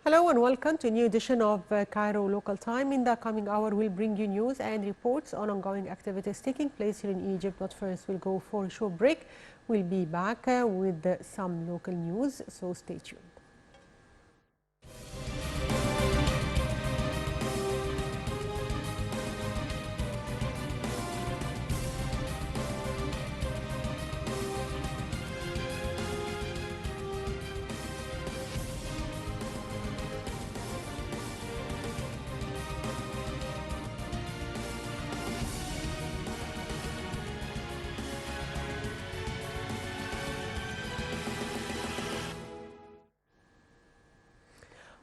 Hello and welcome to a new edition of Cairo Local Time. In the coming hour, we'll bring you news and reports on ongoing activities taking place here in Egypt. But first, we'll go for a short break. We'll be back with some local news, so stay tuned.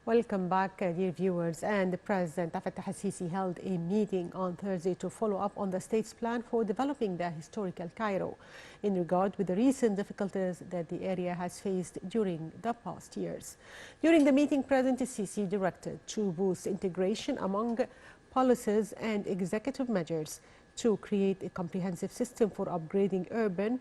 Welcome back, dear viewers. And President Fattah al-Sisi held a meeting on Thursday to follow up on the state's plan for developing the historical Cairo in regard with the recent difficulties that the area has faced during the past years. During the meeting, President al-Sisi directed to boost integration among policies and executive measures to create a comprehensive system for upgrading urban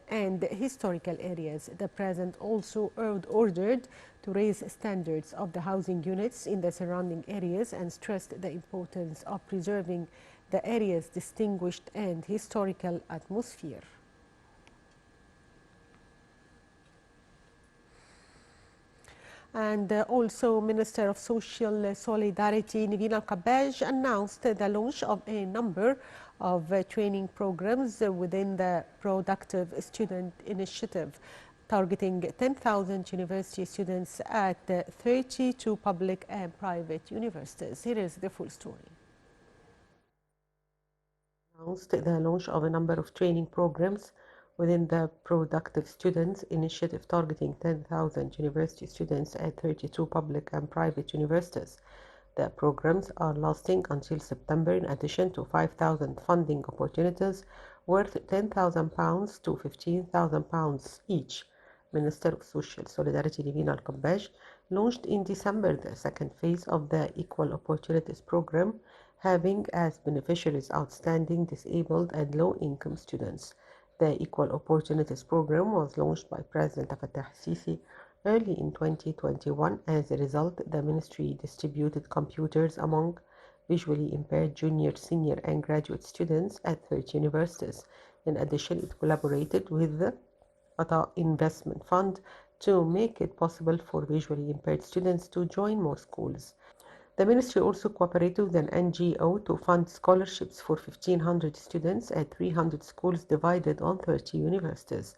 and historical areas. The President also ordered to raise standards of the housing units in the surrounding areas and stressed the importance of preserving the area's distinguished and historical atmosphere. And also, Minister of Social Solidarity Niveen Al-Kabbaj announced the launch of a number of training programs within the Productive Student Initiative, targeting 10,000 university students at 32 public and private universities. Here is the full story. Announced the launch of a number of training programs within the Productive Students Initiative, targeting 10,000 university students at 32 public and private universities. The programs are lasting until September, in addition to 5,000 funding opportunities worth £10,000 to £15,000 each. Minister of Social Solidarity Niveen Al-Kabbaj launched in December the second phase of the Equal Opportunities Program, having as beneficiaries outstanding disabled and low-income students. The Equal Opportunities Program was launched by President Fattah al-Sisi early in 2021. As a result, the ministry distributed computers among visually impaired junior, senior, and graduate students at 30 universities. In addition, it collaborated with the Ata Investment Fund to make it possible for visually impaired students to join more schools. The ministry also cooperated with an NGO to fund scholarships for 1,500 students at 300 schools divided on 30 universities.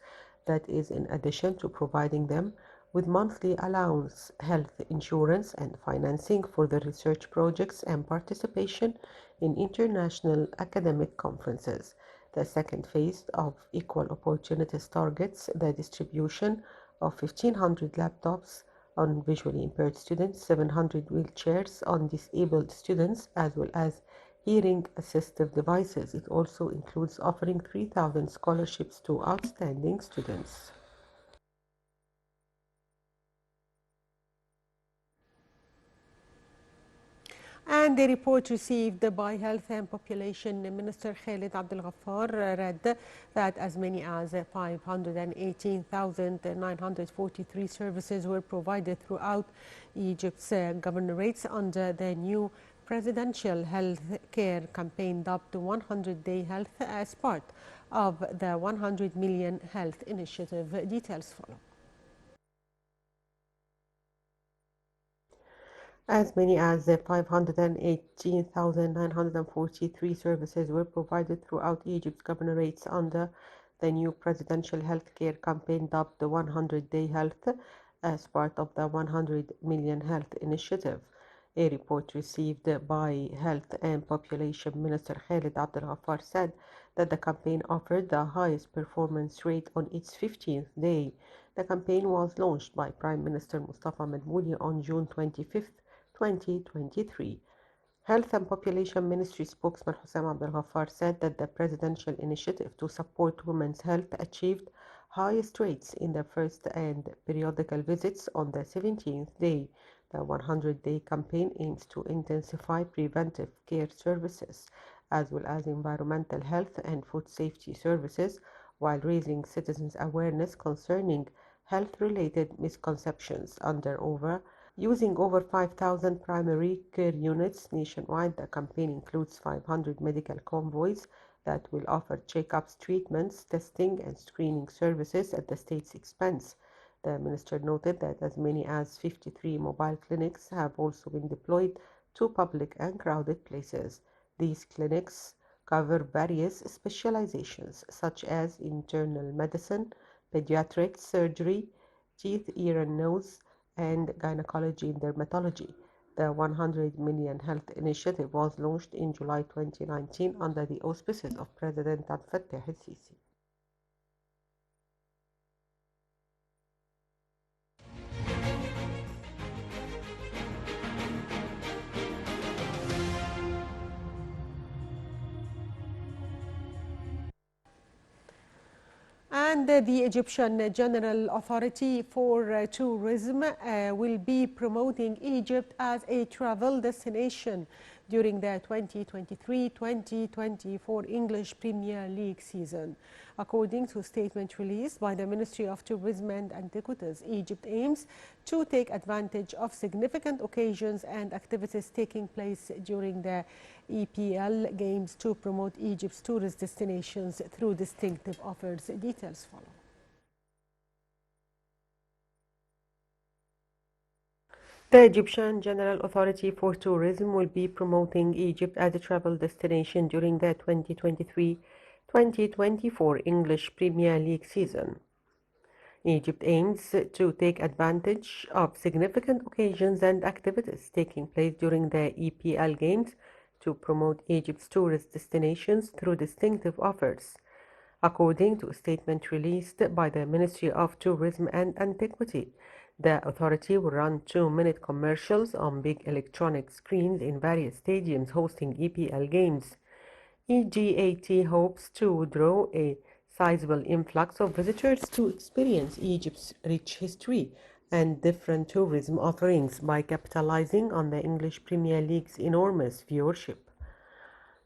That is in addition to providing them with monthly allowance, health insurance, and financing for their research projects and participation in international academic conferences. The second phase of Equal Opportunities targets the distribution of 1,500 laptops on visually impaired students, 700 wheelchairs on disabled students, as well as hearing assistive devices. It also includes offering 3,000 scholarships to outstanding students. And the report received by Health and Population Minister Khalid Abdel Ghaffar read that as many as 518,943 services were provided throughout Egypt's governorates under the new presidential health care campaign dubbed 100-Day Health as part of the 100 Million Health Initiative. Details follow. As many as 518,943 services were provided throughout Egypt's governorates under the new presidential health care campaign dubbed 100-Day Health as part of the 100 Million Health Initiative. A report received by Health and Population Minister Khalid Abdel Ghaffar said that the campaign offered the highest performance rate on its 15th day. The campaign was launched by Prime Minister Mustafa Madmouli on June 25th, 2023. Health and Population Ministry spokesman Hussam Abdel Ghaffar said that the presidential initiative to support women's health achieved highest rates in the first and periodical visits on the 17th day. The 100-day campaign aims to intensify preventive care services as well as environmental health and food safety services while raising citizens' awareness concerning health-related misconceptions. Under over Using over 5,000 primary care units nationwide, the campaign includes 500 medical convoys that will offer checkups, treatments, testing, and screening services at the state's expense. The minister noted that as many as 53 mobile clinics have also been deployed to public and crowded places. These clinics cover various specializations such as internal medicine, pediatrics, surgery, teeth, ear and nose, and gynecology and dermatology. The 100 Million Health Initiative was launched in July 2019 under the auspices of President Abdel Fattah el-Sisi. And the Egyptian General Authority for Tourism will be promoting Egypt as a travel destination during the 2023-2024 English Premier League season. According to a statement released by the Ministry of Tourism and Antiquities, Egypt aims to take advantage of significant occasions and activities taking place during the EPL Games to promote Egypt's tourist destinations through distinctive offers. Details follow. The Egyptian General Authority for Tourism will be promoting Egypt as a travel destination during the 2023-2024 English Premier League season. Egypt aims to take advantage of significant occasions and activities taking place during the EPL Games to promote Egypt's tourist destinations through distinctive offers. According to a statement released by the Ministry of Tourism and Antiquity, the authority will run 2-minute commercials on big electronic screens in various stadiums hosting EPL games. EGAT hopes to draw a sizable influx of visitors to experience Egypt's rich history and different tourism offerings by capitalizing on the English Premier League's enormous viewership.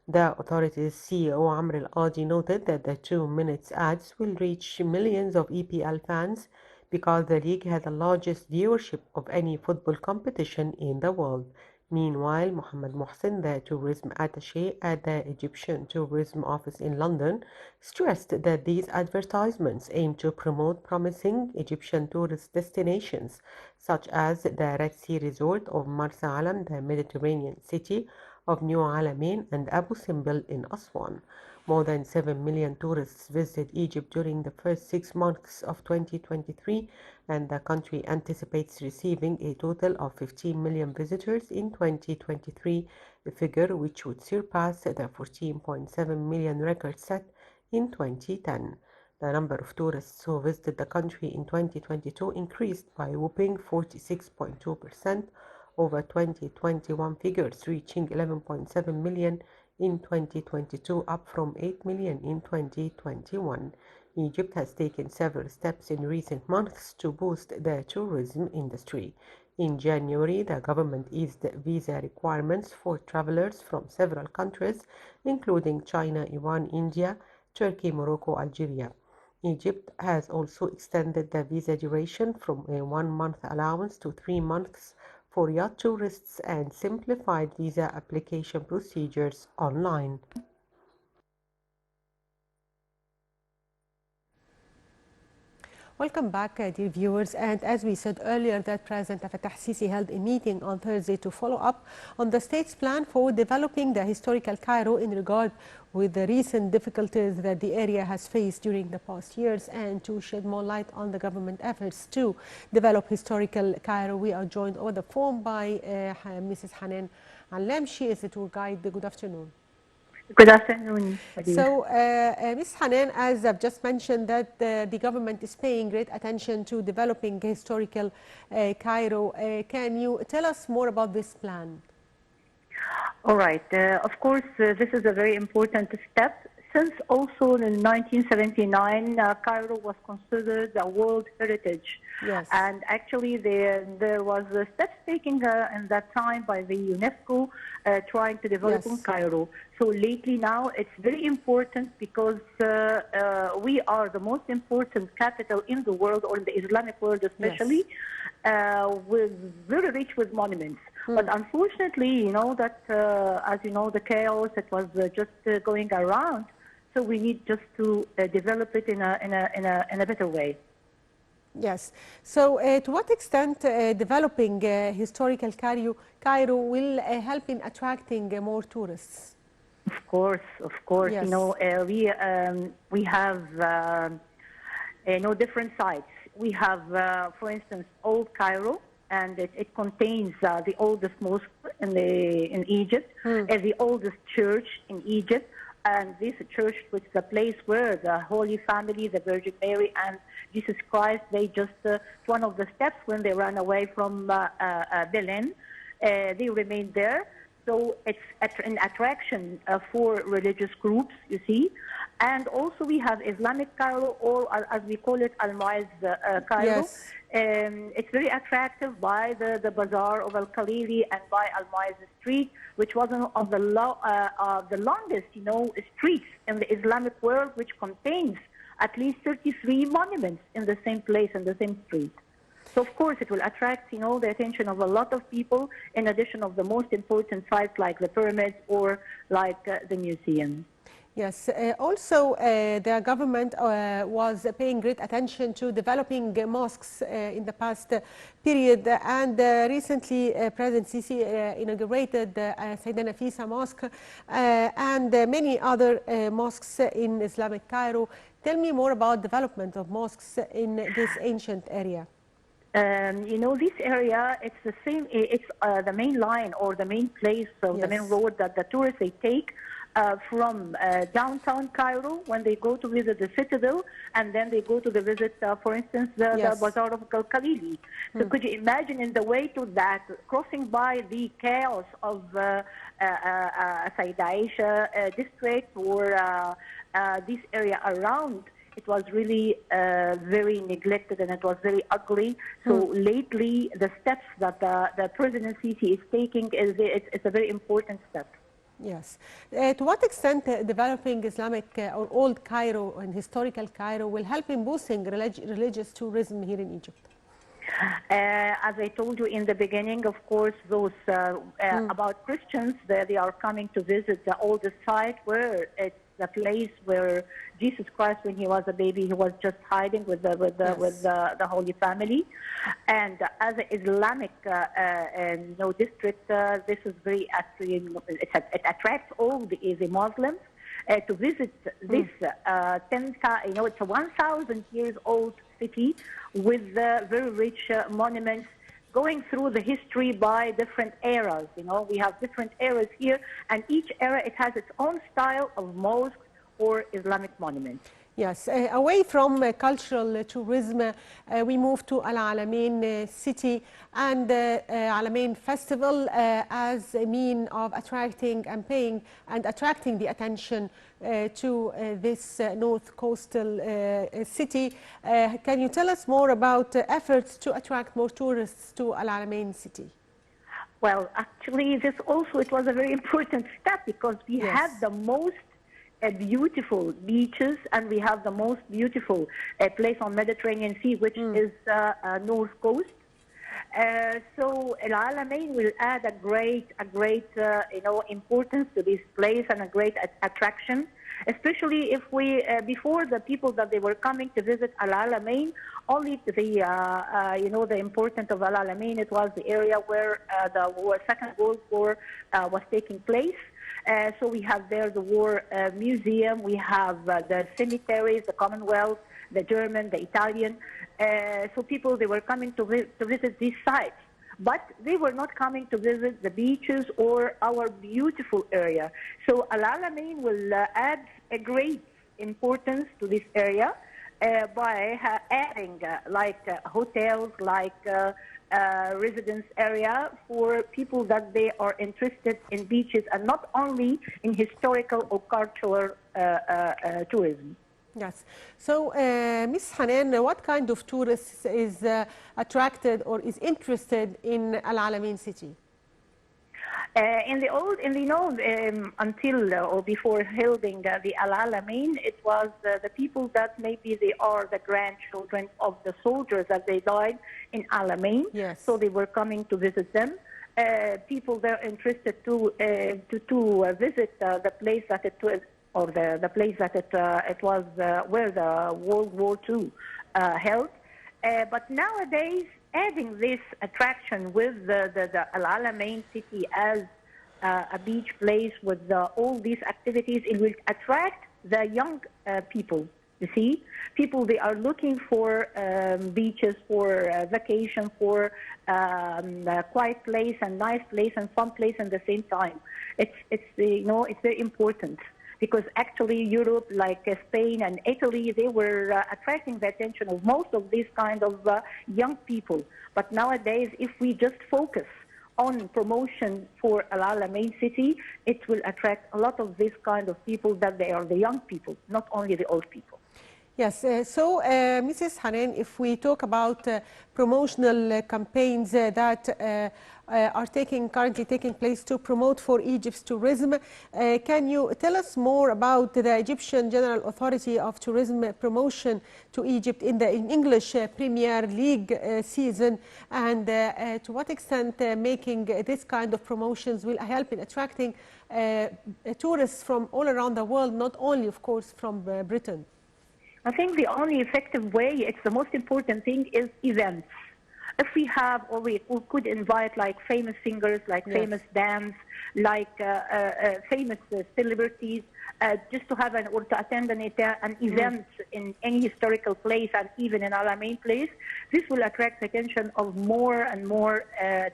The authority's CEO Amr Al-Qadi noted that the 2 minutes ads will reach millions of EPL fans because the league has the largest viewership of any football competition in the world. Meanwhile, Mohammed Mohsen, the tourism attaché at the Egyptian Tourism Office in London, stressed that these advertisements aim to promote promising Egyptian tourist destinations such as the Red Sea Resort of Marsa Alam, the Mediterranean city of New Alamein, and Abu Simbel in Aswan. More than 7 million tourists visited Egypt during the first 6 months of 2023, and the country anticipates receiving a total of 15 million visitors in 2023, a figure which would surpass the 14.7 million record set in 2010. The number of tourists who visited the country in 2022 increased by a whopping 46.2% over 2021 figures, reaching 11.7 million in 2022, up from 8 million in 2021. Egypt has taken several steps in recent months to boost the tourism industry. In January, the government eased visa requirements for travelers from several countries, including China, Iran, India, Turkey, Morocco, Algeria. Egypt has also extended the visa duration from a 1-month allowance to 3 months for yacht tourists and simplified visa application procedures online. Welcome back, dear viewers. And as we said earlier, that President Fattah el-Sisi held a meeting on Thursday to follow up on the state's plan for developing the historical Cairo in regard with the recent difficulties that the area has faced during the past years and to shed more light on the government efforts to develop historical Cairo. We are joined over the phone by Mrs. Hanan Allem. She is a tour guide. Good afternoon. Good afternoon. So, Ms. Hanan, as I've just mentioned, that the government is paying great attention to developing historical Cairo. Can you tell us more about this plan? All right. Of course, this is a very important step Since also in 1979, Cairo was considered a World Heritage. Yes. And actually there was steps taken in that time by the UNESCO trying to develop in Yes. Cairo. So lately now it's very important because we are the most important capital in the world, or in the Islamic world especially, Yes. with very rich with monuments. But Hmm. unfortunately, you know that as you know, the chaos that was just going around. So we need just to develop it in a better way. Yes. So, to what extent developing historical Cairo will help in attracting more tourists? Of course, of course. You know, Yes. we have different sites. We have, for instance, Old Cairo, and it contains the oldest mosque in Egypt, Hmm. the oldest church in Egypt, and this church was the place where the Holy Family, the Virgin Mary, and Jesus Christ, they just it's one of the steps when they ran away from Berlin. They remained there. So it's an attraction for religious groups, you see. And also we have Islamic Cairo, or as we call it, Al-Mu'izz Cairo. Yes. It's very attractive by the bazaar of Al-Khalili and by Al-Mu'izz Street, which was one of the longest, streets in the Islamic world, which contains at least 33 monuments in the same place, in the same street. So of course it will attract, the attention of a lot of people, in addition of the most important sites like the pyramids or like the museum. Yes. Also, the government was paying great attention to developing mosques in the past period, and recently President Sisi inaugurated Sayyidina Nafisa Mosque and many other mosques in Islamic Cairo. Tell me more about development of mosques in this ancient area. This area, it's the same, it's the main line or the main place, so the main Yes. road that the tourists, they take from downtown Cairo when they go to visit the citadel, and then they go to the visit, for instance, the Yes. Bazaar of Khalili. So could you imagine in the way to that, crossing by the chaos of Sayyid Aisha district or this area around, it was really very neglected and it was very ugly. So lately, the steps that the President Sisi is taking, it's a very important step. Yes. To what extent developing Islamic or old Cairo and historical Cairo will help in boosting religious tourism here in Egypt? As I told you in the beginning, of course, those about Christians, they are coming to visit the oldest site where it's the place where Jesus Christ, when he was a baby, he was just hiding with the Holy Family. And as an Islamic district, this is very actually it attracts all the Muslims to visit this it's a 1,000 years old city with very rich monuments going through the history by different eras. We have different eras here, and each era, it has its own style of mosque or Islamic monument. Yes, away from cultural tourism, we move to Al Alamein city and Alamein festival as a mean of attracting and paying and attracting the attention to this north coastal city. Can you tell us more about efforts to attract more tourists to Al Alamein city? Well, actually, it was a very important step because we Yes. had the most beautiful beaches, and we have the most beautiful place on Mediterranean Sea, which is North Coast. So Al Alamein will add a great importance to this place and a great attraction, especially if we before the people that they were coming to visit Al Alamein, only the importance of Al Alamein, it was the area where the Second World War was taking place. So we have there the war museum, we have the cemeteries, the Commonwealth, the German, the Italian. So people, they were coming to visit these sites, but they were not coming to visit the beaches or our beautiful area. So Al Alamein will add a great importance to this area by adding hotels, like residence area for people that they are interested in beaches and not only in historical or cultural tourism. Yes. So, Ms. Hanan, what kind of tourists is attracted or is interested in Al Alamein city? Until or before holding the Al Alamein, it was the people that maybe they are the grandchildren of the soldiers that they died in Alamein. Yes. So they were coming to visit them. People they're interested to visit the place that it was, or the place that it was where the World War II held. But nowadays, adding this attraction with the Al Alamein city as a beach place with all these activities, it will attract the young people. You see, people they are looking for beaches, for vacation, for a quiet place and nice place and fun place at the same time. It's very important. Because actually Europe, like Spain and Italy, they were attracting the attention of most of these kind of young people. But nowadays, if we just focus on promotion for Al Alamein city, it will attract a lot of these kind of people that they are the young people, not only the old people. Yes, Mrs. Hanan, if we talk about promotional campaigns that are currently taking place to promote for Egypt's tourism, can you tell us more about the Egyptian General Authority of Tourism promotion to Egypt in the English Premier League season, and to what extent making this kind of promotions will help in attracting tourists from all around the world, not only, of course, from Britain? I think the only effective way, it's the most important thing, is events. If we have, or we could invite like famous singers, like yes. famous dance, like famous celebrities, just to have or to attend an event in any historical place and even in Alamein place, this will attract the attention of more and more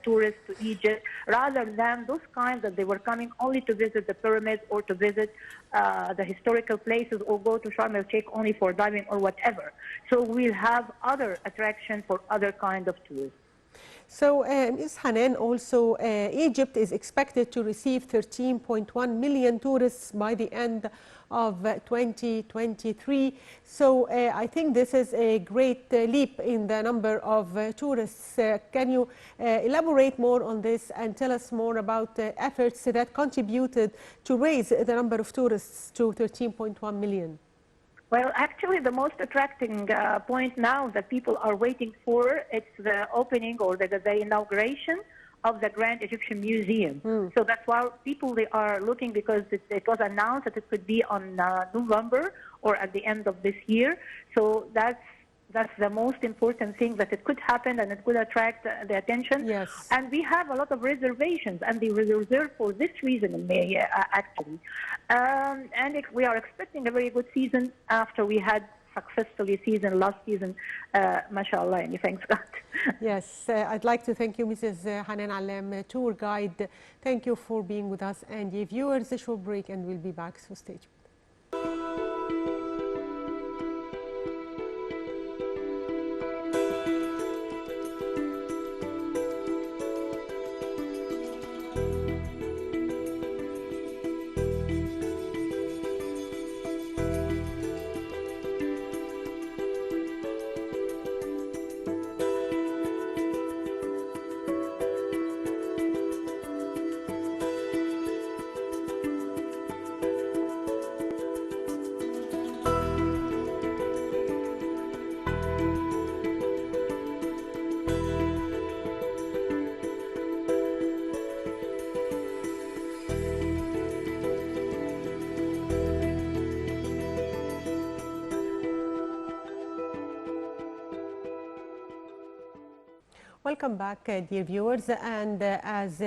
tourists to Egypt, rather than those kinds that they were coming only to visit the pyramids or to visit the historical places or go to Sharm el-Sheikh only for diving or whatever. So we'll have other attraction for other kind of tourism. So, Ms. Hanan, also Egypt is expected to receive 13.1 million tourists by the end of 2023. So I think this is a great leap in the number of tourists. Can you elaborate more on this and tell us more about the efforts that contributed to raise the number of tourists to 13.1 million? Well, actually, the most attracting point now that people are waiting for, it's the opening or the inauguration of the Grand Egyptian Museum. So that's why people they are looking, because it was announced that it could be on November or at the end of this year. So that's the most important thing, that it could happen and it could attract the attention. Yes. And we have a lot of reservations, and they were reserved for this reason in May, actually. And we are expecting a very good season after we had successfully season last season, mashallah, and thanks God. Yes, I'd like to thank you, Mrs. Hanan Alem, tour guide. Thank you for being with us, and the viewers, a short break, and we'll be back, so stay tuned. Welcome back, dear viewers, and as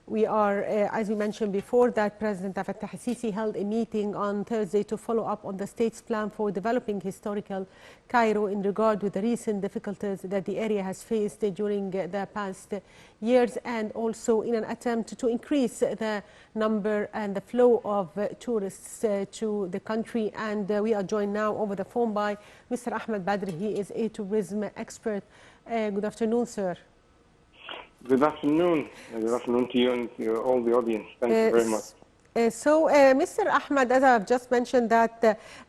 we mentioned before, that President Fattah al-Sisi held a meeting on Thursday to follow up on the state's plan for developing historical Cairo in regard with the recent difficulties that the area has faced during the past years, and also in an attempt to increase the number and the flow of tourists to the country. And we are joined now over the phone by Mr. Ahmed Badri. He is a tourism expert. Good afternoon, sir. Good afternoon. Good afternoon to you and to all the audience. Thank you very much. Mr. Ahmed, as I've just mentioned, that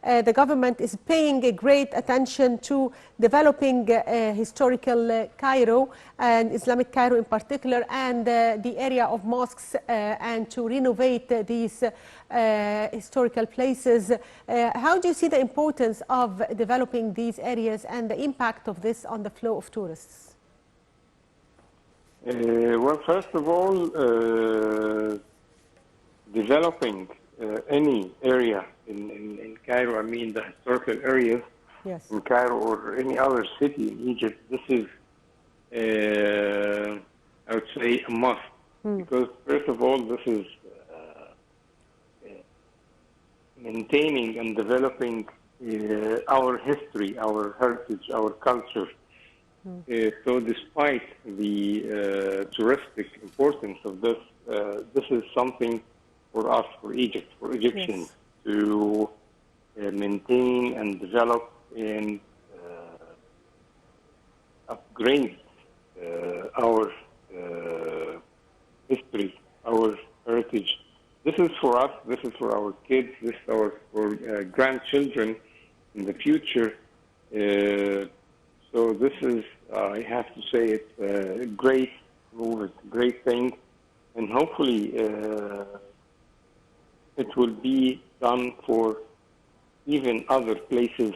the government is paying a great attention to developing historical Cairo and Islamic Cairo in particular, and the area of mosques, and to renovate these historical places. How do you see the importance of developing these areas and the impact of this on the flow of tourists? Well, first of all, developing any area in Cairo, I mean the historical areas Yes. in Cairo or any other city in Egypt, this is, I would say, a must. Because first of all, this is maintaining and developing our history, our heritage, our culture. So despite the touristic importance of this, this is something for us, for Egypt, for Egyptians, Yes. to maintain and develop and upgrade our history, our heritage. This is for us, this is for our kids, this is for grandchildren in the future. So this is, I have to say, it's a great move, it's a great thing, and hopefully it will be done for even other places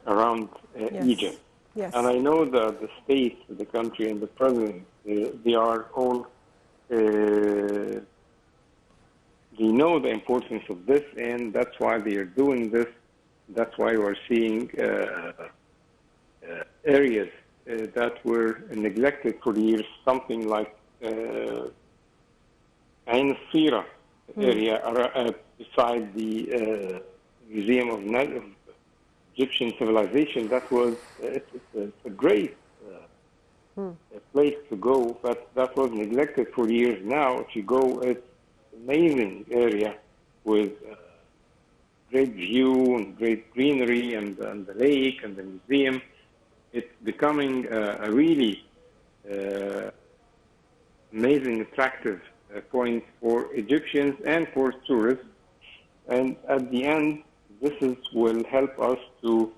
around Yes. Egypt. Yes. And I know that the state, the country, and the president, they are all, they know the importance of this, and that's why they are doing this. That's why we're seeing areas that were neglected for years, something like Ain Sira area beside the Museum of Egyptian Civilization. That was it's a great place to go, but that was neglected for years. Now, if you go, it's an amazing area with great view and great greenery and the lake and the museum. It's becoming a really amazing, attractive point for Egyptians and for tourists. And at the end, this will help us to,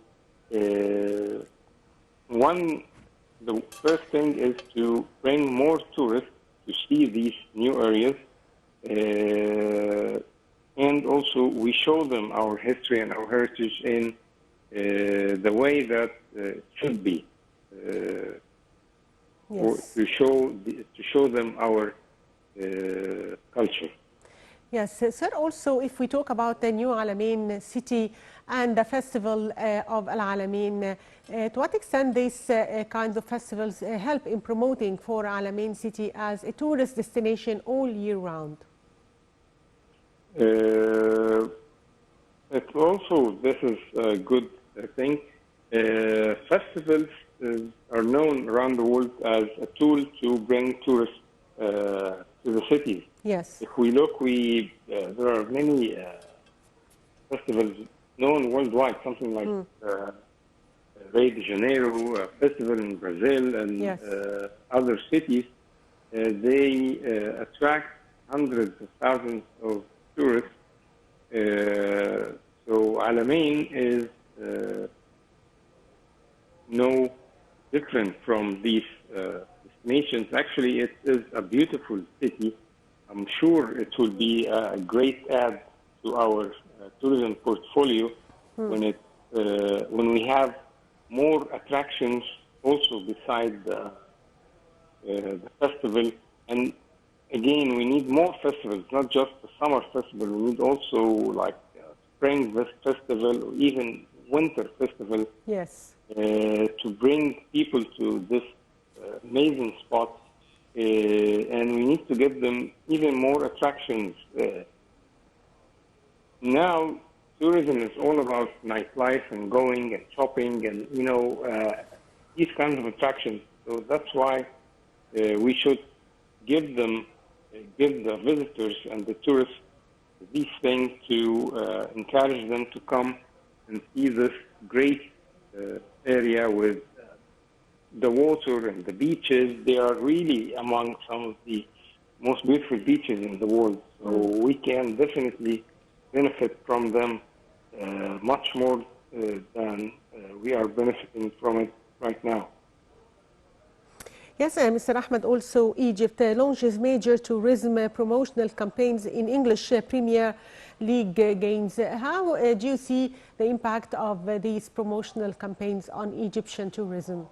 the first thing is to bring more tourists to see these new areas. And also we show them our history and our heritage in the way that it should be. Or Yes. to show them our culture. Yes, sir. Also, if we talk about the new Alamein city and the festival of Al Alamein, to what extent these kinds of festivals help in promoting for Alamein city as a tourist destination all year round? It also, this is a good thing. Festivals are known around the world as a tool to bring tourists to the cities. Yes. If we look, there are many festivals known worldwide, something like Rio de Janeiro, a festival in Brazil, and Yes. Other cities. They attract hundreds of thousands of tourists. So Alamein is no different from these destinations. Actually, it is a beautiful city. I'm sure it will be a great add to our tourism portfolio when we have more attractions also beside the festival. And again, we need more festivals, not just the summer festival. We need also like spring festival or even winter festival. Yes. To bring people to this amazing spot, and we need to give them even more attractions. Now, tourism is all about nightlife and going and shopping and, these kinds of attractions. So that's why we should give the visitors and the tourists these things to encourage them to come and see this great area with the water and the beaches, they are really among some of the most beautiful beaches in the world. So we can definitely benefit from them much more than we are benefiting from it right now. Yes, Mr. Ahmed, also Egypt launches major tourism promotional campaigns in English Premier League games. How do you see the impact of these promotional campaigns on Egyptian tourism?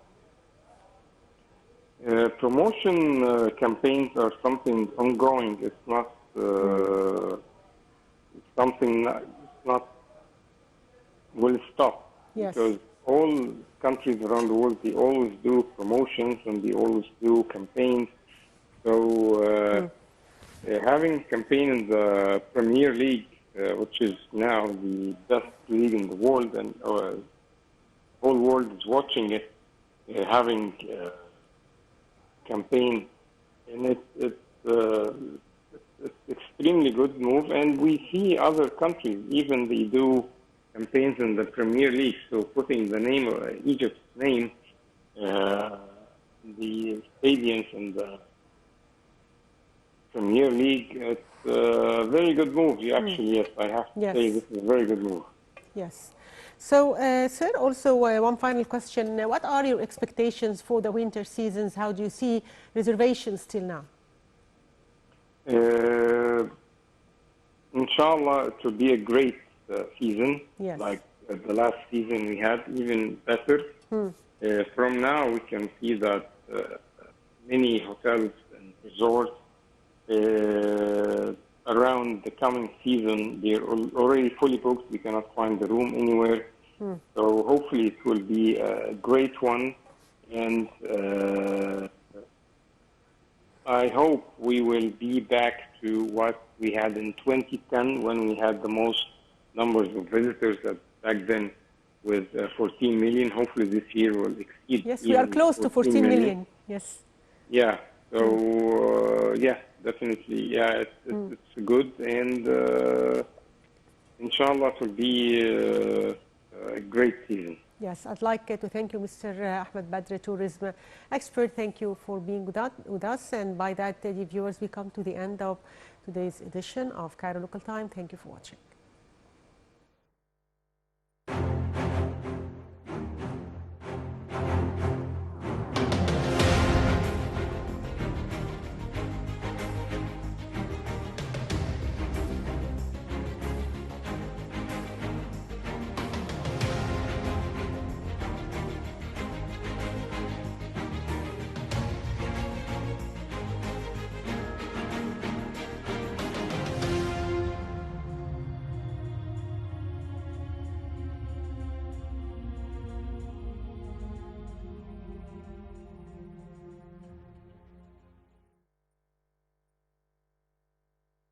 Promotion campaigns are something ongoing. It's not something it's not will stop, Yes. because all countries around the world, they always do promotions and they always do campaigns. So having a campaign in the Premier League, which is now the best league in the world, and the whole world is watching it, having campaign, and it's extremely good move. And we see other countries, even they do campaigns in the Premier League, so putting the name of Egypt's name, the stadiums and the Premier League. It's a very good move. Actually, yes, I have to say this is a very good move. Yes. So, sir, also one final question. What are your expectations for the winter seasons? How do you see reservations till now? Inshallah, it will be a great season, yes. like the last season we had, even better. From now, we can see that many hotels and resorts around the coming season, they're already fully booked. We cannot find the room anywhere. So hopefully it will be a great one. And I hope we will be back to what we had in 2010, when we had the most numbers of visitors back then, with 14 million. Hopefully this year will exceed. Yes, we are close to 14 million. Yes. Yeah. So yeah, definitely. Yeah, it's good, and inshallah it will be a great season. Yes, I'd like to thank you, Mr. Ahmed Badr, tourism expert. Thank you for being with us. And by that, dear viewers, we come to the end of today's edition of Cairo Local Time. Thank you for watching.